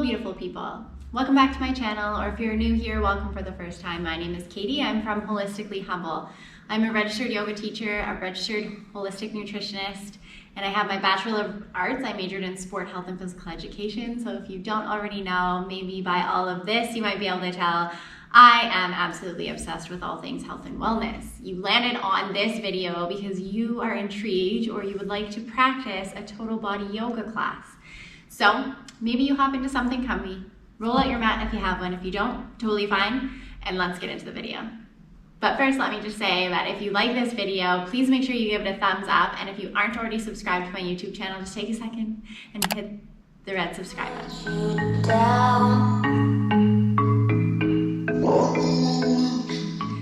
beautiful people. Welcome back to my channel, or if you're new here, welcome for the first time. My name is Katie. I'm from Holistically Humble. I'm a registered yoga teacher, a registered holistic nutritionist, and I have my Bachelor of Arts. I majored in sport, health, and physical education. So if you don't already know, maybe by all of this, you might be able to tell I am absolutely obsessed with all things health and wellness. You landed on this video because you are intrigued or you would like to practice a total body yoga class. So maybe you hop into something comfy, roll out your mat if you have one. If you don't, totally fine, and let's get into the video. But first, let me just say that if you like this video, please make sure you give it a thumbs up, and if you aren't already subscribed to my YouTube channel, just take a second and hit the red subscribe button.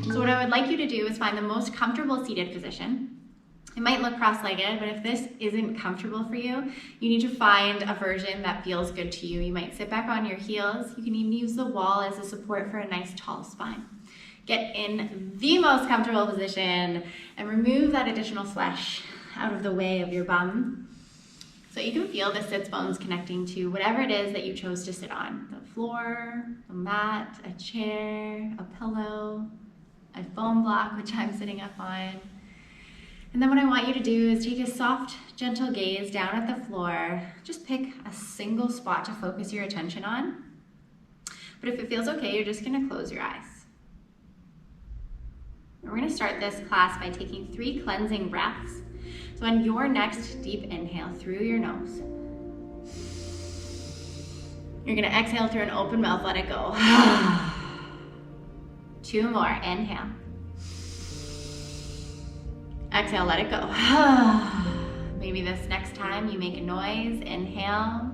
So what I would like you to do is find the most comfortable seated position. It might look cross-legged, but if this isn't comfortable for you, you need to find a version that feels good to you. You might sit back on your heels. You can even use the wall as a support for a nice tall spine. Get in the most comfortable position and remove that additional flesh out of the way of your bum so you can feel the sits bones connecting to whatever it is that you chose to sit on. The floor, a mat, a chair, a pillow, a foam block, which I'm sitting up on. And then what I want you to do is take a soft, gentle gaze down at the floor. Just pick a single spot to focus your attention on. But if it feels okay, you're just gonna close your eyes. And we're gonna start this class by taking 3 cleansing breaths. So on your next deep inhale through your nose, you're gonna exhale through an open mouth, let it go. 2 more, inhale. Exhale, let it go. Maybe this next time you make a noise. Inhale.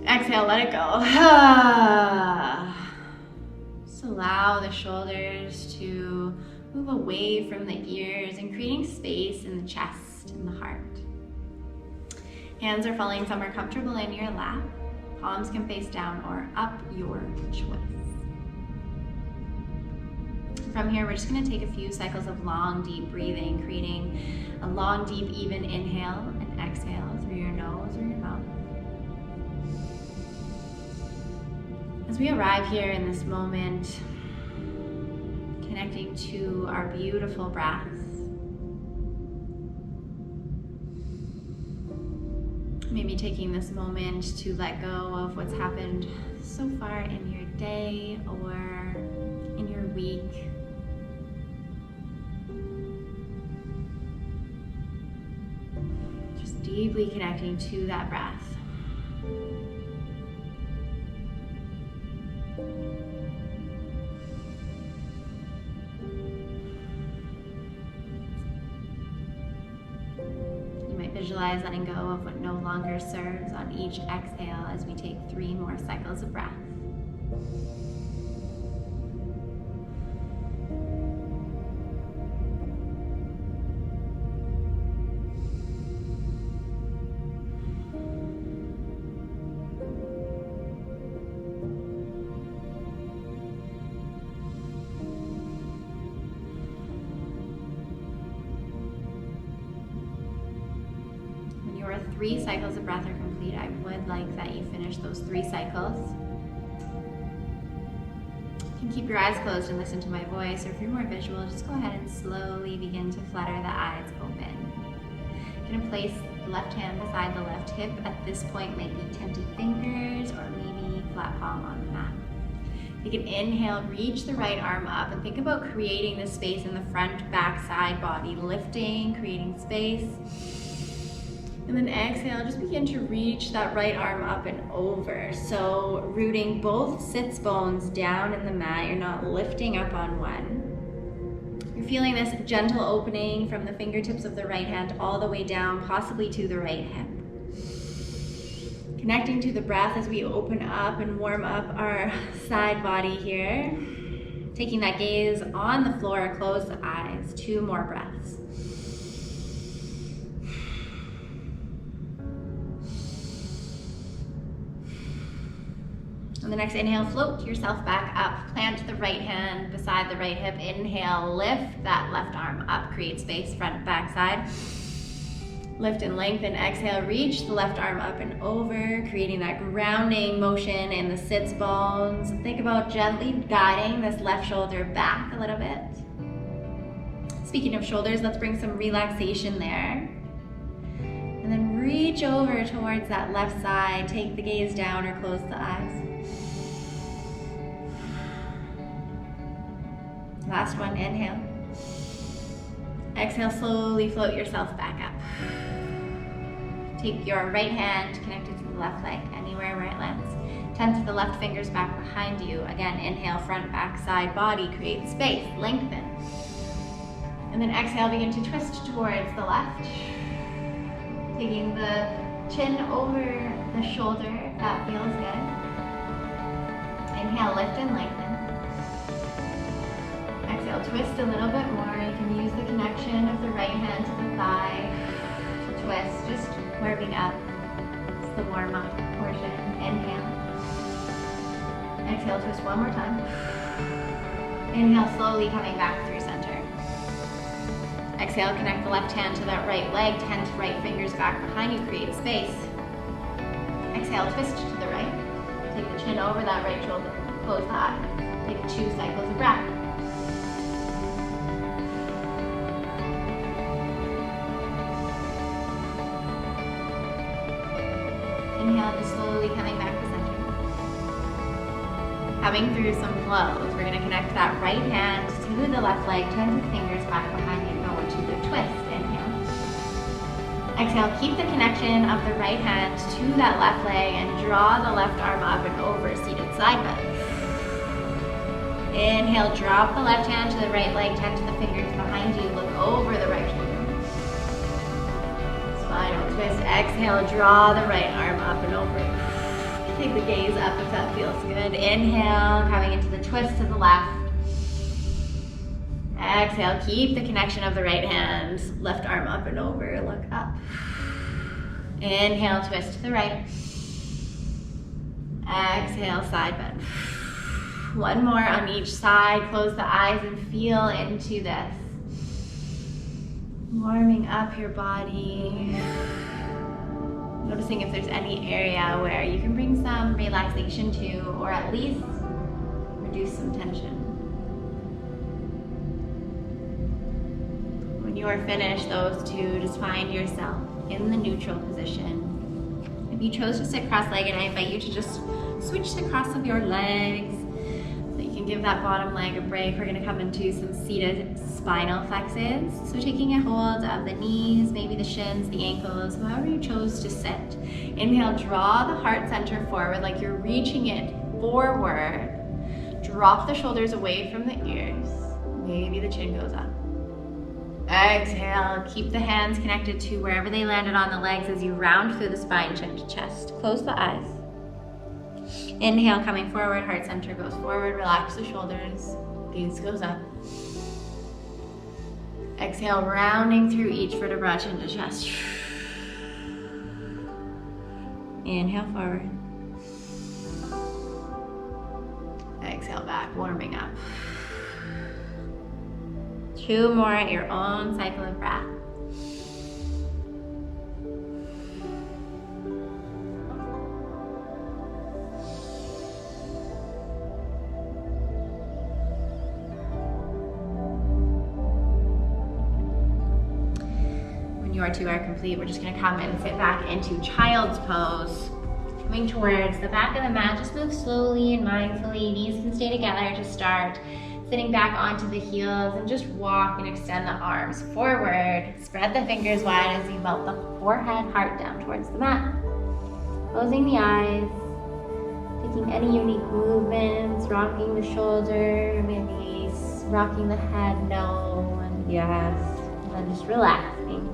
Exhale, let it go. Just allow the shoulders to move away from the ears and creating space in the chest and the heart. Hands are falling somewhere comfortable in your lap. Palms can face down or up, your choice. From here, we're just going to take a few cycles of long, deep breathing, creating a long, deep, even inhale and exhale through your nose or your mouth. As we arrive here in this moment, connecting to our beautiful breaths, maybe taking this moment to let go of what's happened so far in your day or in your week. Deeply connecting to that breath. You might visualize letting go of what no longer serves on each exhale as we take 3 more cycles of breath. Your 3 cycles of breath are complete. I would like that you finish those 3 cycles. You can keep your eyes closed and listen to my voice, or if you're more visual, just go ahead and slowly begin to flutter the eyes open. You're gonna place the left hand beside the left hip. At this point, maybe tented fingers or maybe flat palm on the mat. You can inhale, reach the right arm up, and think about creating this space in the front, back, side body, lifting, creating space. And then exhale, just begin to reach that right arm up and over. So rooting both sits bones down in the mat. You're not lifting up on one. You're feeling this gentle opening from the fingertips of the right hand all the way down, possibly to the right hip. Connecting to the breath as we open up and warm up our side body here. Taking that gaze on the floor, close the eyes. 2 more breaths. On the next inhale, float yourself back up. Plant the right hand beside the right hip. Inhale, lift that left arm up. Create space, front, back, side. Lift and lengthen. Exhale, reach the left arm up and over, creating that grounding motion in the sits bones. Think about gently guiding this left shoulder back a little bit. Speaking of shoulders, let's bring some relaxation there. And then reach over towards that left side. Take the gaze down or close the eyes. Last one, inhale. Exhale, slowly float yourself back up. Take your right hand, connect it to the left leg, anywhere where it lands. Tense the left fingers back behind you. Again, inhale, front, back, side, body, create space, lengthen. And then exhale, begin to twist towards the left. Taking the chin over the shoulder, if that feels good. Inhale, lift and lengthen. Exhale, twist a little bit more. You can use the connection of the right hand to the thigh to twist, just warming up. It's the warm up portion. Inhale. Exhale, twist one more time. Inhale, slowly coming back through center. Exhale, connect the left hand to that right leg, tense right fingers back behind you, create space. Exhale, twist to the right. Take the chin over that right shoulder, close the eye. Take 2 cycles of breath. Inhale, just slowly coming back to center. Coming through some flows, we're going to connect that right hand to the left leg, turn the fingers back behind you, go into the twist. Inhale. Exhale, keep the connection of the right hand to that left leg and draw the left arm up and over, seated side bend. Inhale, drop the left hand to the right leg, tense the fingers behind you, look over the right shoulder. Spinal twist. Exhale, draw the right arm up and over. Take the gaze up if that feels good. Inhale, coming into the twist to the left. Exhale, keep the connection of the right hand. Left arm up and over, look up. Inhale, twist to the right. Exhale, side bend. One more on each side. Close the eyes and feel into this. Warming up your body. Noticing if there's any area where you can bring some relaxation to, or at least reduce some tension. When you are finished, those two, just find yourself in the neutral position. If you chose to sit cross-legged, I invite you to just switch the cross of your legs so you can give that bottom leg a break. We're going to come into some seated spinal flexes. So taking a hold of the knees, maybe the shins, the ankles, however you chose to sit. Inhale, draw the heart center forward like you're reaching it forward. Drop the shoulders away from the ears. Maybe the chin goes up. Exhale, keep the hands connected to wherever they landed on the legs as you round through the spine, chin to chest. Close the eyes. Inhale, coming forward, heart center goes forward, relax the shoulders, gaze goes up. Exhale, rounding through each vertebra, chin to chest. Inhale forward. Exhale back, warming up. 2 more at your own cycle of breath. When your 2 are complete, we're just going to come and sit back into child's pose. Coming towards the back of the mat, just move slowly and mindfully. Knees can stay together to start. Sitting back onto the heels and just walk and extend the arms forward. Spread the fingers wide as you melt the forehead, heart down towards the mat. Closing the eyes. Taking any unique movements, rocking the shoulder, maybe rocking the head, no, and yes. And then just relaxing.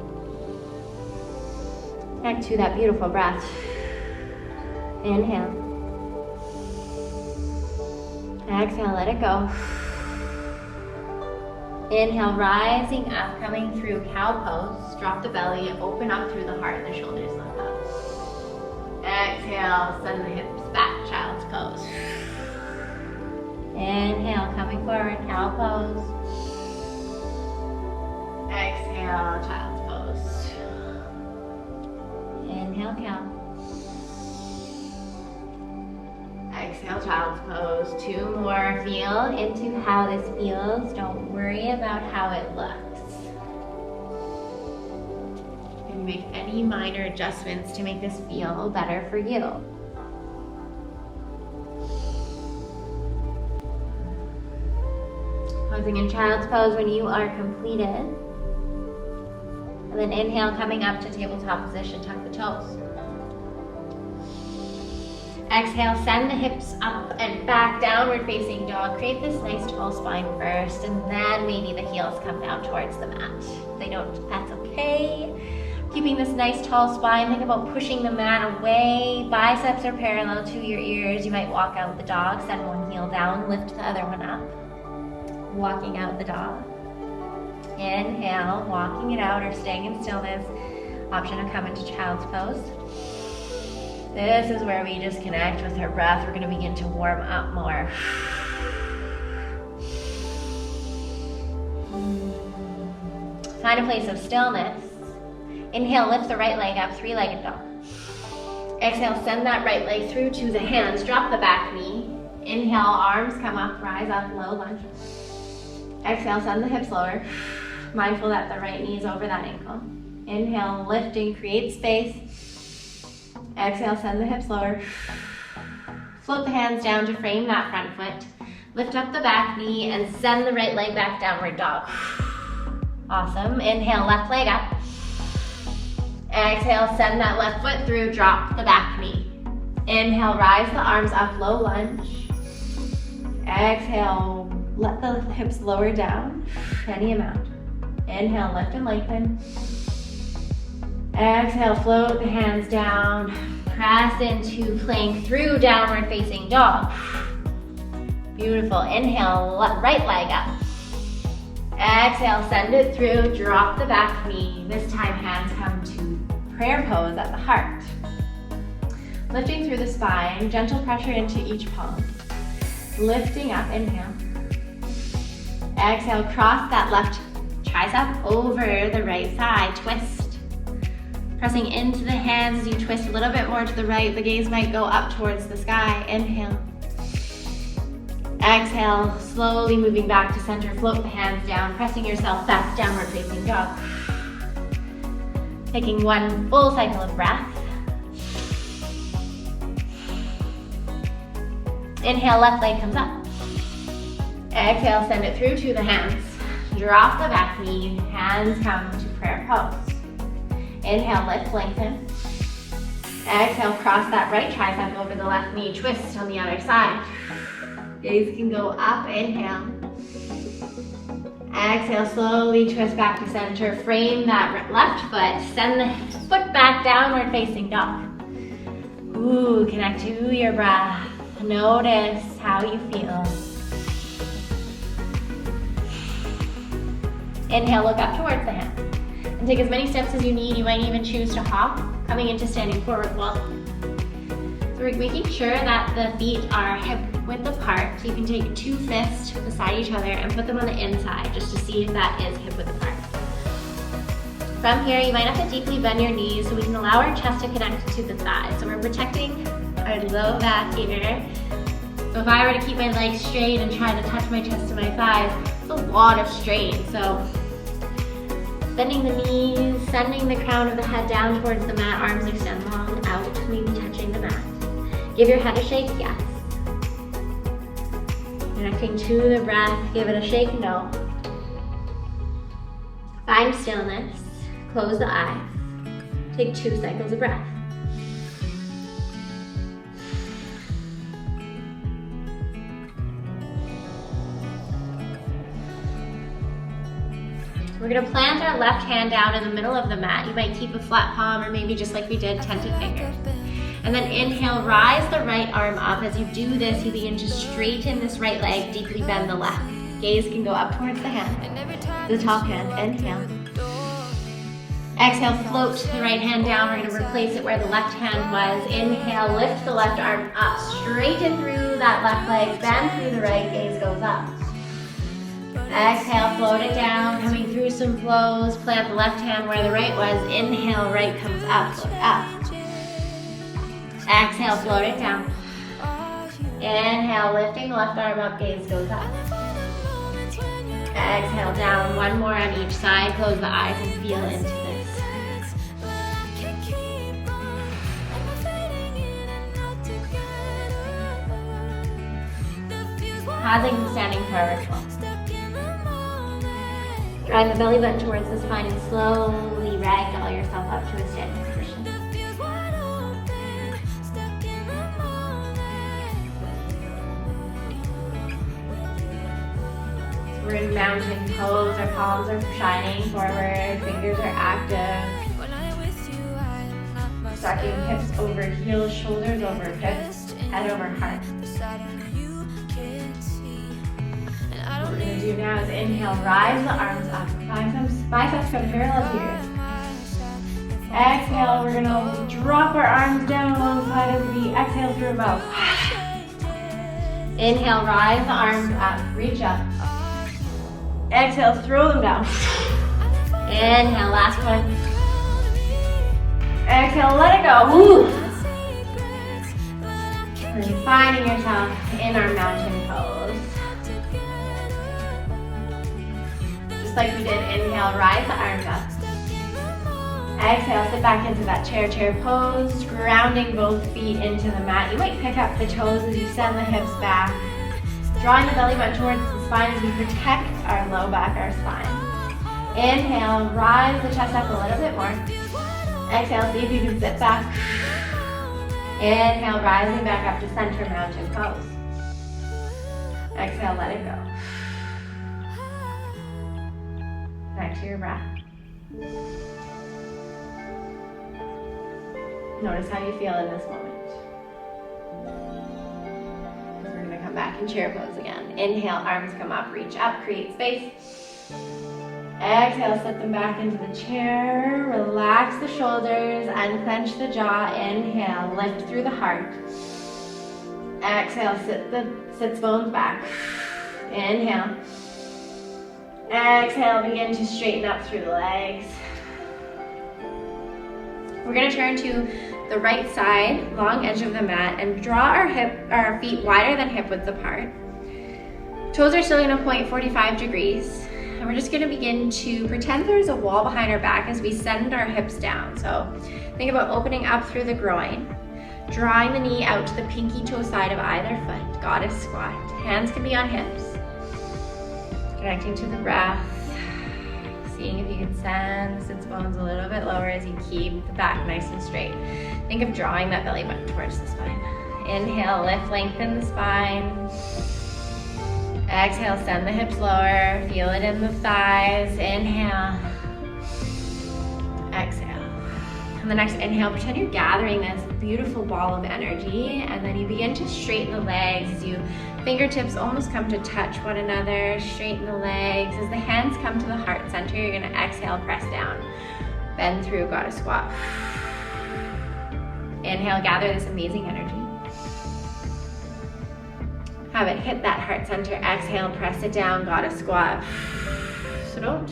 Connect to that beautiful breath. Inhale. Exhale, let it go. Inhale, rising up, coming through cow pose. Drop the belly, open up through the heart, the shoulders lift up. Exhale, send the hips back, child's pose. Inhale, coming forward, cow pose. Exhale, child's pose. Inhale, count. Exhale, child's pose. 2 more. Feel into how this feels. Don't worry about how it looks. You can make any minor adjustments to make this feel better for you. Posing in child's pose when you are completed. And then inhale, coming up to tabletop position, tuck the toes. Exhale, send the hips up and back, downward facing dog. Create this nice tall spine first, and then maybe the heels come down towards the mat. If they don't, that's okay. Keeping this nice tall spine, think about pushing the mat away. Biceps are parallel to your ears. You might walk out the dog, send one heel down, lift the other one up. Walking out the dog. Inhale, walking it out or staying in stillness. Option to come into child's pose. This is where we just connect with our breath. We're going to begin to warm up more. Find a place of stillness. Inhale, lift the right leg up, 3-legged dog. Exhale, send that right leg through to the hands. Drop the back knee. Inhale, arms come up, rise up, low lunge. Exhale, send the hips lower. Mindful that the right knee is over that ankle. Inhale, lifting, create space. Exhale, send the hips lower. Float the hands down to frame that front foot. Lift up the back knee and send the right leg back, downward dog. Awesome. Inhale, left leg up. Exhale, send that left foot through, drop the back knee. Inhale, rise the arms up, low lunge. Exhale, let the hips lower down, any amount. Inhale, lift and lengthen. Exhale, float the hands down. Press into plank through downward facing dog. Beautiful. Inhale, right leg up. Exhale, send it through, drop the back knee. This time hands come to prayer pose at the heart. Lifting through the spine, gentle pressure into each palm. Lifting up, inhale. Exhale, cross that left tricep over the right side, twist. Pressing into the hands as you twist a little bit more to the right. The gaze might go up towards the sky. Inhale. Exhale, slowly moving back to center. Float the hands down, pressing yourself back, downward facing dog. Taking one full cycle of breath. Inhale, left leg comes up. Exhale, send it through to the hands. Drop the back knee, hands come to prayer pose. Inhale, lift, lengthen. Exhale, cross that right tricep over the left knee, twist on the other side. Gaze can go up, inhale. Exhale, slowly twist back to center. Frame that left foot, send the foot back, downward facing dog. Ooh, connect to your breath. Notice how you feel. Inhale, look up towards the hands. And take as many steps as you need. You might even choose to hop, coming into standing forward fold. So we're making sure that the feet are hip width apart. So you can take 2 fists beside each other and put them on the inside just to see if that is hip width apart. From here, you might have to deeply bend your knees so we can allow our chest to connect to the thighs. So we're protecting our low back here. So if I were to keep my legs straight and try to touch my chest to my thighs, it's a lot of strain. So bending the knees, sending the crown of the head down towards the mat, arms extend long out, maybe touching the mat. Give your head a shake, yes. Connecting to the breath, give it a shake, no. Find stillness, close the eyes. Take 2 cycles of breath. We're gonna plant our left hand down in the middle of the mat. You might keep a flat palm or maybe just like we did, tented fingers. And then inhale, rise the right arm up. As you do this, you begin to straighten this right leg, deeply bend the left. Gaze can go up towards the hand, the top hand, inhale. Exhale, float the right hand down. We're gonna replace it where the left hand was. Inhale, lift the left arm up, straighten through that left leg, bend through the right, gaze goes up. Exhale, float it down, coming through some flows. Plant the left hand where the right was. Inhale, right comes up, float up. Exhale, float it down. Inhale, lifting the left arm up, gaze goes up. Exhale, down. One more on each side. Close the eyes and feel into this. Pausing, standing forward fold. Drawing the belly button towards the spine and slowly ragdoll yourself up to a standing position. We're in mountain pose. Our palms are shining forward, fingers are active. Stacking hips over heels, shoulders over hips, head over heart. What we're going to do now is inhale, rise the arms up. Biceps come parallel to yours. Exhale, we're going to drop our arms down alongside as we exhale through our mouth. Inhale, rise the arms up, reach up. Exhale, throw them down. Inhale, last one. Exhale, let it go. Woo. We're finding yourself in our mountain pose. Just like we did, inhale, rise the arms up. Exhale, sit back into that chair pose, grounding both feet into the mat. You might pick up the toes as you send the hips back. Drawing the belly button towards the spine as we protect our low back, our spine. Inhale, rise the chest up a little bit more. Exhale, see if you can sit back. Inhale, rising back up to center mountain pose. Exhale, let it go. Back to your breath. Notice how you feel in this moment. Back in chair pose again. Inhale, arms come up, reach up, create space. Exhale, sit them back into the chair. Relax the shoulders, unclench the jaw. Inhale, lift through the heart. Exhale, sit the sits bones back. Inhale. Exhale, begin to straighten up through the legs. We're going to turn to the right side, long edge of the mat, and draw our feet wider than hip width apart. Toes are still going to point 45 degrees. And we're just going to begin to pretend there's a wall behind our back as we send our hips down. So think about opening up through the groin, drawing the knee out to the pinky toe side of either foot, goddess squat. Hands can be on hips. Connecting to the breath. Seeing if you can send the sits bones a little bit lower as you keep the back nice and straight. Think of drawing that belly button towards the spine. Inhale, lift, lengthen the spine. Exhale, send the hips lower. Feel it in the thighs. Inhale. Exhale. On the next inhale, pretend you're gathering this beautiful ball of energy, and then you begin to straighten the legs as you fingertips almost come to touch one another. Straighten the legs. As the hands come to the heart center, you're going to exhale, press down. Bend through, goddess squat. Inhale, gather this amazing energy. Have it hit that heart center. Exhale, press it down, goddess squat. So don't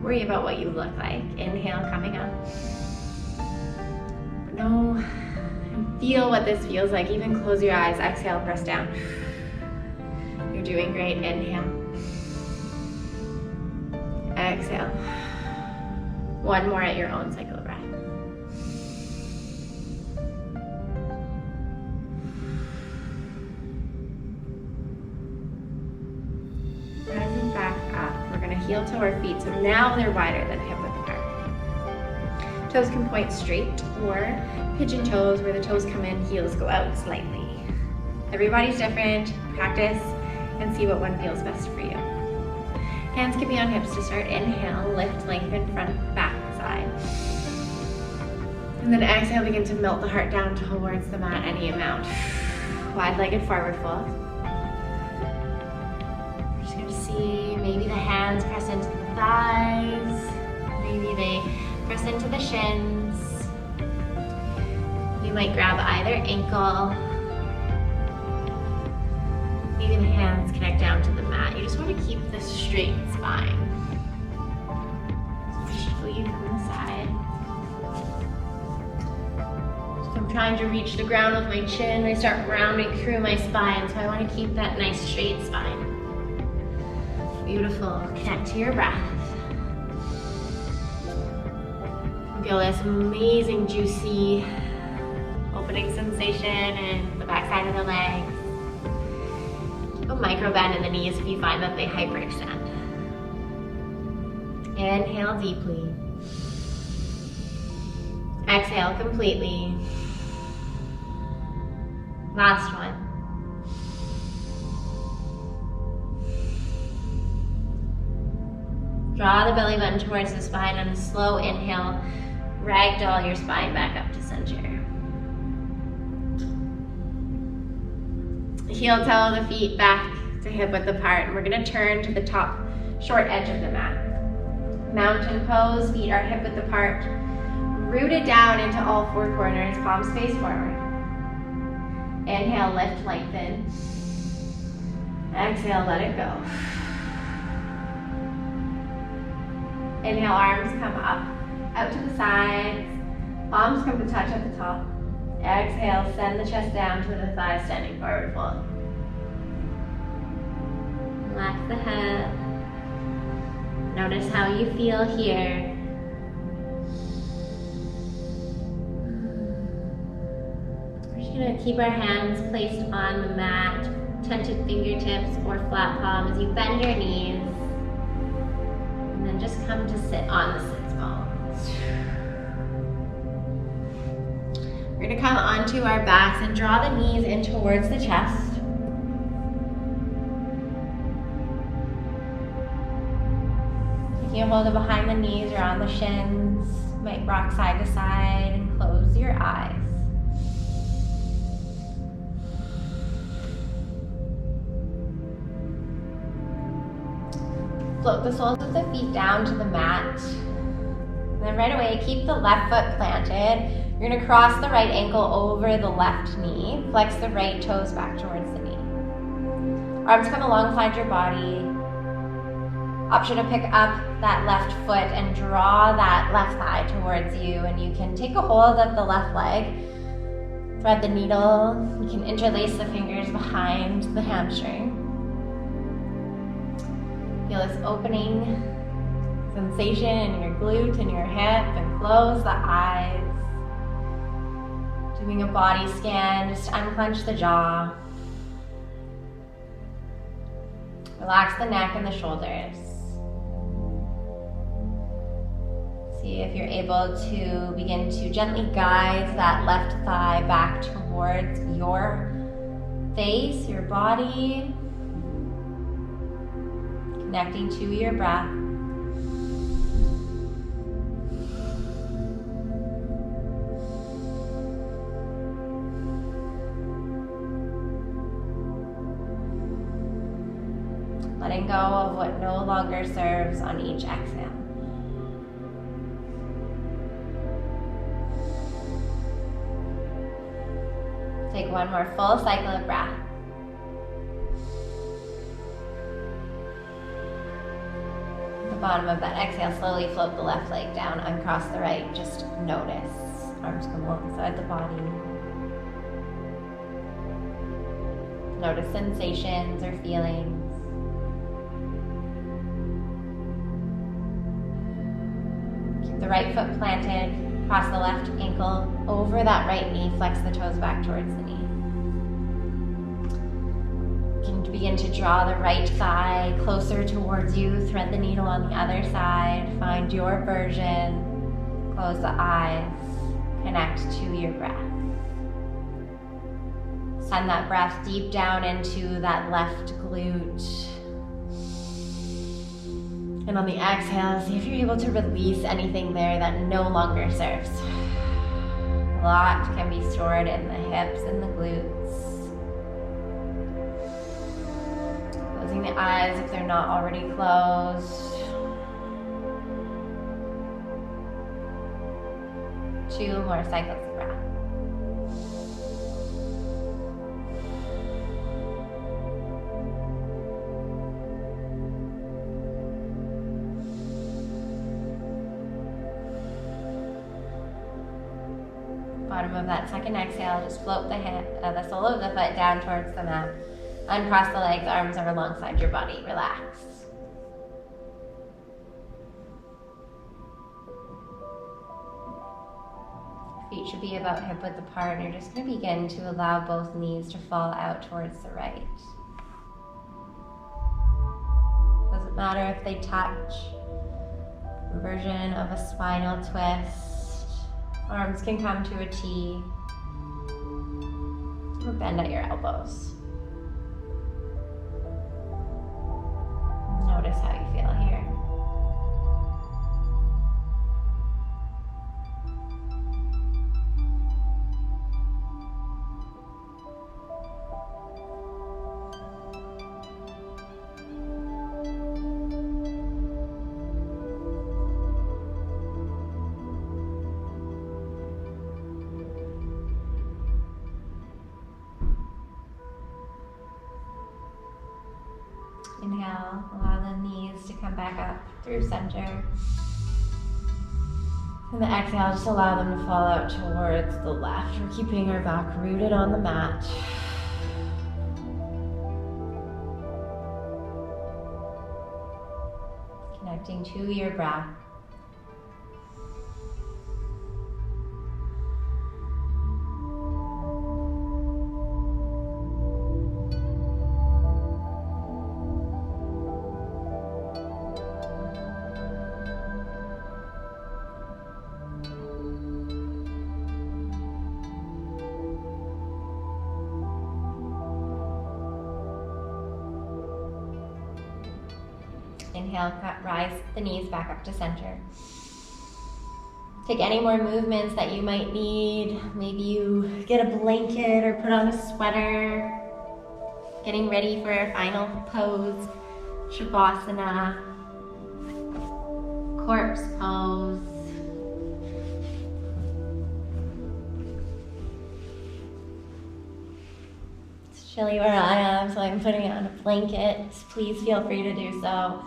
worry about what you look like. Inhale, coming up. No, and feel what this feels like. Even close your eyes. Exhale, press down. You're doing great. Inhale. Exhale. One more at your own cycle of breath. Rising back up. We're going to heel toe our feet. So now they're wider than hip width apart. Toes can point straight or pigeon toes, where the toes come in, heels go out slightly. Everybody's different. Practice and see what one feels best for you. Hands can be on hips to start. Inhale, lift, lengthen, front, back, side. And then exhale, begin to melt the heart down towards the mat, any amount. Wide-legged forward fold. We're just gonna see, maybe the hands press into the thighs. Maybe they press into the shins. You might grab either ankle. Maybe the hands connect down to the mat. You just want to keep this straight spine. So just feel you from the side. So I'm trying to reach the ground with my chin. I start rounding through my spine, so I want to keep that nice straight spine. Beautiful. Connect to your breath. Feel this amazing, juicy opening sensation in the backside of the legs. A micro bend in the knees if you find that they hyperextend. Inhale deeply. Exhale completely. Last one. Draw the belly button towards the spine on a slow inhale. Ragdoll your spine back up to center. Heel toe the feet back to hip width apart, and we're going to turn to the top short edge of the mat. Mountain pose, feet are hip width apart, rooted down into all four corners, palms face forward. Inhale, lift, lengthen. Exhale, let it go. Inhale, arms come up, out to the sides, palms come to touch at the top. Exhale, send the chest down to the thighs, standing forward fold. Relax the head. Notice how you feel here. We're just going to keep our hands placed on the mat, tented fingertips or flat palm as you bend your knees. And then just come to sit on the sits bones. We're going to come onto our backs and draw the knees in towards the chest. Taking a hold of behind the knees or on the shins. Might rock side to side and close your eyes. Float the soles of the feet down to the mat. And then right away, keep the left foot planted. You're going to cross the right ankle over the left knee. Flex the right toes back towards the knee. Arms come alongside your body. Option to pick up that left foot and draw that left thigh towards you. And you can take a hold of the left leg. Thread the needle. You can interlace the fingers behind the hamstring. Feel this opening sensation in your glute and your hip, and close the eyes. Doing a body scan, just unclench the jaw. Relax the neck and the shoulders. See if you're able to begin to gently guide that left thigh back towards your face, your body. Connecting to your breath. Letting go of what no longer serves on each exhale. Take one more full cycle of breath. Bottom of that exhale, slowly float the left leg down, uncross the right, just notice. Arms come alongside the body. Notice sensations or feelings. Keep the right foot planted, cross the left ankle over that right knee, flex the toes back towards the knee. Begin to draw the right thigh closer towards you. Thread the needle on the other side. Find your version. Close the eyes. Connect to your breath. Send that breath deep down into that left glute. And on the exhale, see if you're able to release anything there that no longer serves. A lot can be stored in the hips and the glutes. Closing the eyes if they're not already closed. 2 more cycles of breath. bottom of that second exhale, just float the sole of the foot down towards the mat. Uncross the legs, arms are alongside your body. Relax. Feet should be about hip width apart, and you're just going to begin to allow both knees to fall out towards the right. Doesn't matter if they touch. Version of a spinal twist. Arms can come to a T. Or bend at your elbows. Notice how you feel here. Inhale, allow the knees to come back up through center. And the exhale, just allow them to fall out towards the left. We're keeping our back rooted on the mat. Connecting to your breath. Inhale, rise the knees back up to center. Take any more movements that you might need. Maybe you get a blanket or put on a sweater. Getting ready for our final pose, Shavasana, corpse pose. It's chilly where I am, so I'm putting on a blanket. Please feel free to do so.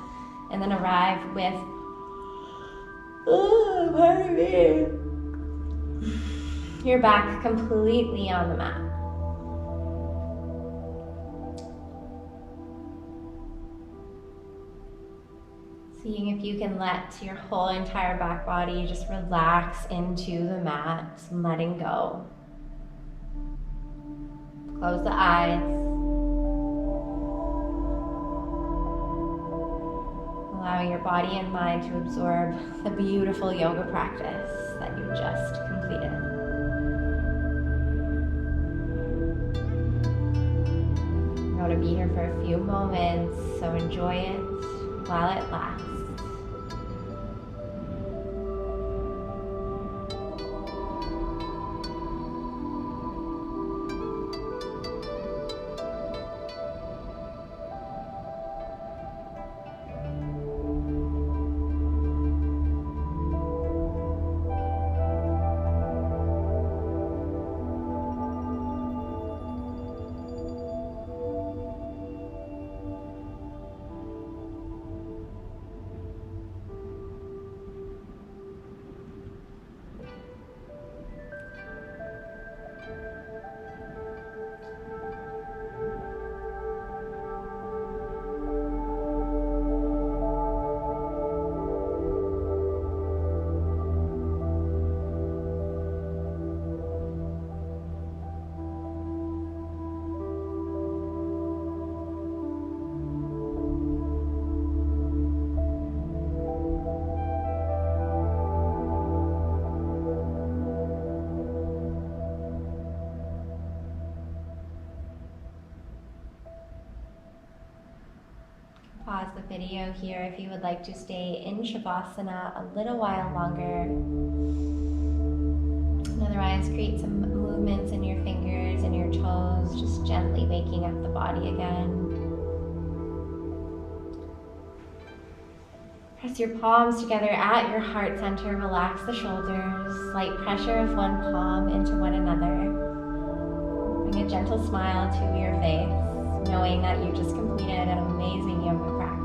And then arrive with, pardon me, your back completely on the mat. Seeing if you can let your whole entire back body just relax into the mat, letting go. Close the eyes. Allowing your body and mind to absorb the beautiful yoga practice that you just completed. We're going to be here for a few moments, so enjoy it while it lasts. Pause the video here if you would like to stay in Shavasana a little while longer. And otherwise, create some movements in your fingers and your toes, just gently waking up the body again. Press your palms together at your heart center. Relax the shoulders. Slight pressure of one palm into one another. Bring a gentle smile to your face, knowing that you just completed an amazing yoga practice.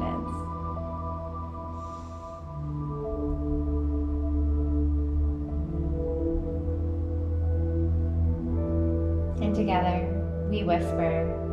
together, we whisper,